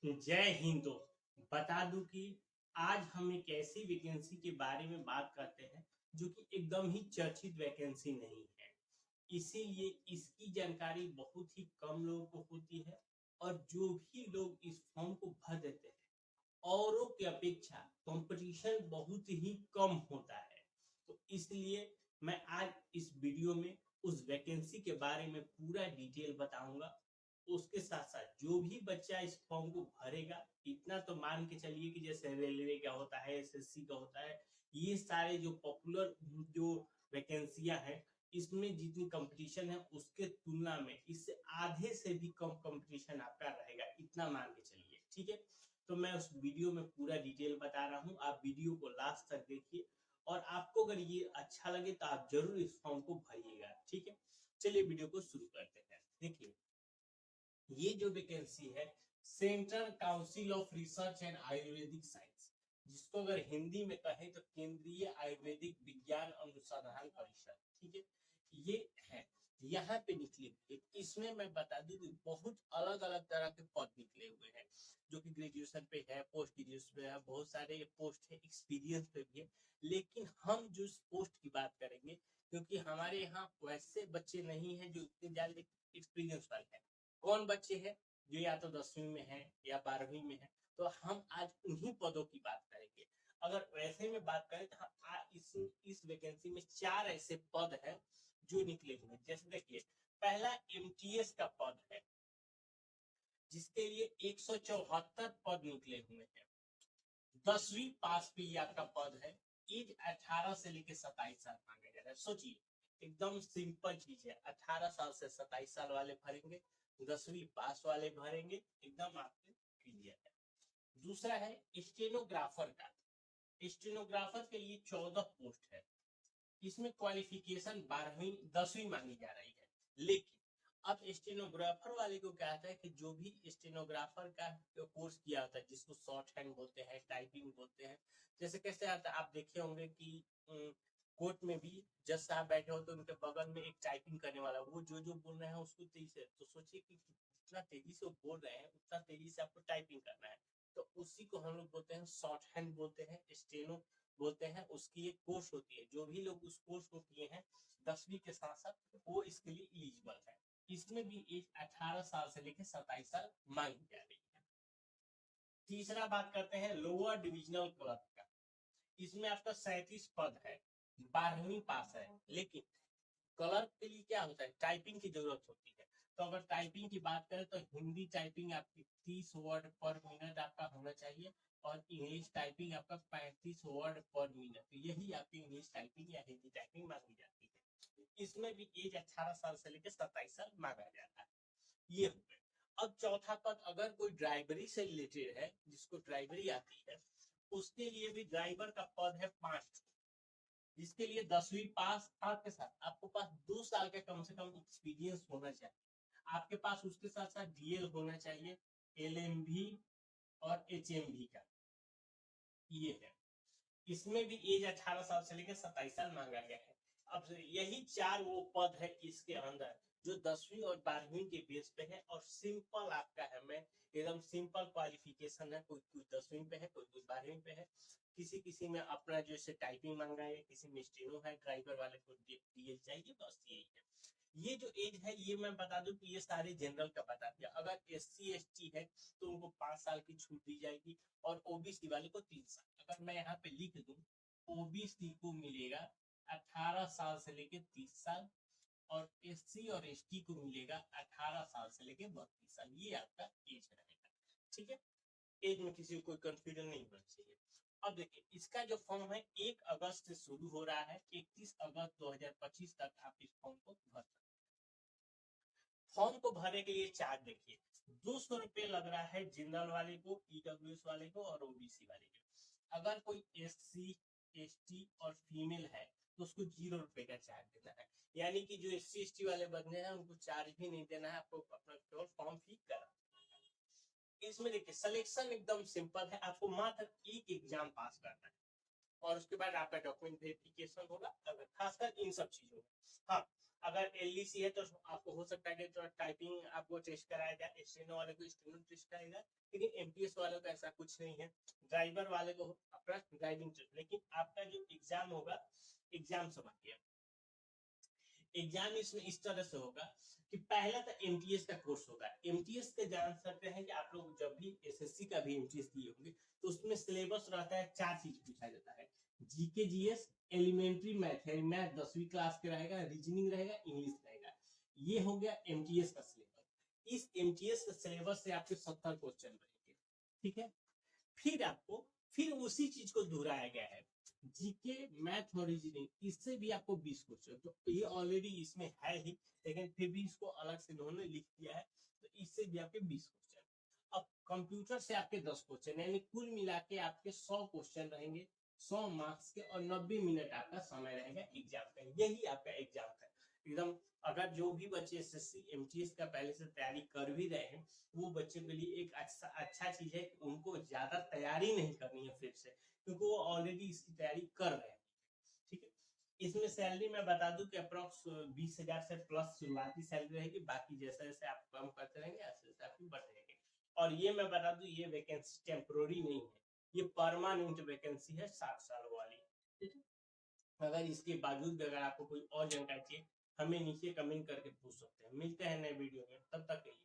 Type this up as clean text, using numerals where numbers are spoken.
जय हिंद दोस्त। बता दूं कि आज हम एक ऐसी वैकेंसी के बारे में बात करते हैं जो कि एकदम ही चर्चित वैकेंसी नहीं है, इसीलिए इसकी जानकारी बहुत ही कम लोगों को होती है। और जो भी लोग इस फॉर्म को भर देते हैं, औरों की अपेक्षा कंपटीशन बहुत ही कम होता है। तो इसलिए मैं आज इस वीडियो में उस वैकेंसी के बारे में पूरा डिटेल बताऊंगा। उसके साथ साथ जो भी बच्चा इस फॉर्म को भरेगा, इतना तो मान के चलिए कि जैसे रेलवे का होता है, एसएससी का होता है, ये सारे जो पॉपुलर जो वैकेंसियां हैं, इसमें जितनी कंपटीशन है उसके तुलना में इससे आधे से भी कम कंपटीशन आपका रहेगा, इतना मान के चलिए। ठीक है, तो मैं उस वीडियो में पूरा डिटेल बता रहा हूँ, आप वीडियो को लास्ट तक देखिए। और आपको अगर ये अच्छा लगे तो आप जरूर इस फॉर्म को भरिएगा। ठीक है, चलिए वीडियो को शुरू करते हैं। देखिए, ये जो वैकेंसी है central council of research and Ayurvedic science, जिसको अगर हिंदी में कहें तो केंद्रीय आयुर्वेदिक विज्ञान अनुसंधान परिषद। ठीक है, ये है, यहाँ पे निकले हुए। इसमें मैं बता दूं कि बहुत अलग अलग तरह के पद निकले हुए हैं, जो कि ग्रेजुएशन पे है, पोस्ट ग्रेजुएशन पे है, बहुत सारे पोस्ट है, एक्सपीरियंस पे भी है। लेकिन हम जो पोस्ट की बात करेंगे, क्योंकि हमारे यहाँ वैसे बच्चे नहीं है जो इतने ज्यादा एक्सपीरियंस वाले हैं। कौन बच्चे हैं जो या तो 10वीं में है या 12वीं में है, तो हम आज उन्हीं पदों की बात करेंगे। अगर वैसे में बात करें तो इस वैकेंसी में 4 ऐसे पद हैं जो निकले हुए हैं। जैसे देखिए, पहला एमटीएस का पद है, जिसके लिए 174 पद निकले हुए हैं। 10वीं पास पे आपका पद है। एज 18 से लेके 27 साल मांगा जा रहा है। सोचिए, एकदम सिंपल चीज है। 18 साल से 27 साल वाले भरेंगे, 10वीं पास वाले भरेंगे, एकदम आपके क्लियर है। दूसरा है स्टेनोग्राफर का। स्टेनोग्राफर के लिए 14 पोस्ट है। इसमें क्वालिफिकेशन 12वीं 10वीं मांगी जा रही है। लेकिन अब स्टेनोग्राफर वाले को क्या आता है कि जो भी स्टेनोग्राफर का कोर्स किया होता है, जिसको शॉर्ट हैंड बोलते हैं, टाइपिंग बोलते हैं, जैसे कैसे आता है, आप देखे होंगे कि कोर्ट में भी जज साहब बैठे हो तो उनके बगल में एक टाइपिंग करने वाला, वो जो जो बोल रहे हैं उसको तेजी से, तो सोचिए कि जितना तेजी से वो बोल रहे हैं उतना तेजी से आपको टाइपिंग करना है। तो उसी को हम लोग बोलते हैं शॉर्ट हैंड बोलते हैं, स्टेनो बोलते हैं। उसकी एक कोर्स होती है, जो भी लोग उस कोर्स को किए हैं 10वीं के साथ साथ, वो इसके लिए एलिजिबल है। इसमें भी एज 18 साल से लेकर 27 साल मांगी जा रही है। तीसरा बात करते हैं लोअर डिविजनल क्लर्क का। इसमें आपका 37 पद है, 12वीं पास है। लेकिन क्लर्क के लिए क्या होता है, टाइपिंग की जरूरत होती है। तो अगर टाइपिंग की बात करें तो हिंदी टाइपिंग आपकी 30 वर्ड पर मिनट आपका होना चाहिए, और इंग्लिश टाइपिंग आपका 35 वर्ड पर मिनट। तो यही आपकी इंग्लिश टाइपिंग या हिंदी टाइपिंग मांगी जाती है। इसमें भी एज 18 साल से लेकर 27 साल मांगा जाता है। ये हो गए। अब चौथा पद, अगर कोई ड्राइवरी से रिलेटेड है, जिसको ड्राइवरी आती है, उसके लिए भी ड्राइवर का पद है 5, जिसके लिए 10वीं पास के साथ आपको पास 2 साल का कम से कम एक्सपीरियंस होना चाहिए। आपके पास उसके साथ साथ डीएल होना चाहिए, एलएमबी और एचएमबी का, ये है। इसमें भी एज 18 साल से लेकर 27 साल मांगा गया है। अब यही 4 वो पद है इसके अंदर जो 10वीं और 12वीं के बेस पे है, और सिंपल आपका है, मैं एकदम सिंपल क्वालिफिकेशन है। कोई कोई 10वीं पे है, कोई कोई 12वीं पे है। किसी किसी में अपना जैसे टाइपिंग मांगा है, किसी में स्टेनो है, ड्राइवर वाले को डीएल चाहिए, बस यही है। ये जो एज है, ये मैं बता दूं कि ये सारे जनरल का बता दिया। अगर एससी एसटी है तो उनको 5 साल की छूट दी जाएगी, और ओबीसी वाले को 3 साल। अगर मैं यहाँ पे लिख दूं, ओबीसी को मिलेगा 18 साल से लेके 30 साल, और एससी और एसटी को मिलेगा 18 साल से लेके 32 साल। ये आपका एज रहेगा। ठीक है, एज में किसी को कोई कंफ्यूजन नहीं होना चाहिए। अब देखिए, इसका जो फॉर्म है 1 अगस्त से शुरू हो रहा है, 31 अगस्त 2025 तक आप इस फॉर्म को भर सकते हैं। फॉर्म को भरने के लिए चार्ज देखिए, 200 रुपये लग रहा है जनरल वाले को, ईडब्ल्यूएस वाले को और ओबीसी वाले को। अगर कोई एससी एसटी और फीमेल है तो उसको 0 रुपए का चार्ज देना है। यानी कि जो एससी एसटी वाले बंदे हैं उनको चार्ज भी नहीं देना है, आपको अपना केवल फॉर्म फिल करना। इसमें देखिए, सिलेक्शन एकदम सिंपल है, आपको मात्र एक एग्जाम पास करना है, और उसके बाद आपका डॉक्यूमेंट वेरिफिकेशन होगा, खासकर इन सब चीजों में। हाँ, अगर एलडीसी है तो आपको हो सकता है कि तो टाइपिंग आपको टेस्ट कराया जाए, स्टेनो वाले को स्टेनो टेस्ट कराएगा, लेकिन एमटीएस वाले को ऐसा कुछ नहीं है। ड्राइवर वाले को अपना ड्राइविंग टेस्ट, लेकिन आपका जो एग्जाम होगा, एग्जाम समझ गया, एग्जाम इसमें इस तरह से होगा कि पहला तो एमटीएस का कोर्स होगा। एमटीएस के जान सकते हैं कि आप लोग जब भी एसएससी का भी एमटीएस दिए होंगे तो उसमें सिलेबस रहता है, 4 चीज पूछा जाता है, जीके जीएस, एलिमेंट्री मैथ है, मैथ 10वीं क्लास के रहेगा, रीजनिंग रहेगा, इंग्लिश रहेगा। ये हो गया एमटीएस का सिलेबस। इस एमटीएस के सिलेबस से आपके 70 क्वेश्चन रहेंगे, ठीक है। फिर उसी चीज को दोहराया गया है, जीके, मैथ और रीजनिंग, इससे भी आपको 20 क्वेश्चन, तो ये ऑलरेडी इसमें है ही, लेकिन फिर भी इसको अलग से इन्होंने लिख दिया है, तो इससे भी आपके 20 क्वेश्चन। अब कंप्यूटर से आपके 10 क्वेश्चन, यानी कुल मिला के आपके 100 क्वेश्चन रहेंगे, 100 मार्क्स के, और 90 मिनट आपका समय रहेगा एग्जाम का। यही आपका एग्जाम है एकदम। अगर जो भी बच्चे एसएससी एमटीएस का पहले से तैयारी कर भी रहे हैं, वो बच्चे के लिए एक अच्छा चीज है कि उनको ज्यादा तैयारी नहीं करनी है फिर से, क्योंकि वो ऑलरेडी इसकी तैयारी कर रहे हैं, ठीक है। इसमें सैलरी मैं बता दूं कि अप्रोक्स 20,000 से प्लस शुरुआती सैलरी रहेगी, बाकी जैसे जैसे आप काम करते रहेंगे ऐसे ऐसे आपकी बढ़ रहेगी। और ये मैं बता दूं, ये वैकेंसी टेम्पोररी नहीं है, ये परमानेंट वैकेंसी है, 60 साल वाली, ठीक है। अगर इसके बावजूद भी अगर आपको कोई और जानकारी चाहिए, हमें नीचे कमेंट करके पूछ सकते हैं। मिलते हैं नए वीडियो में, तब तक के लिए।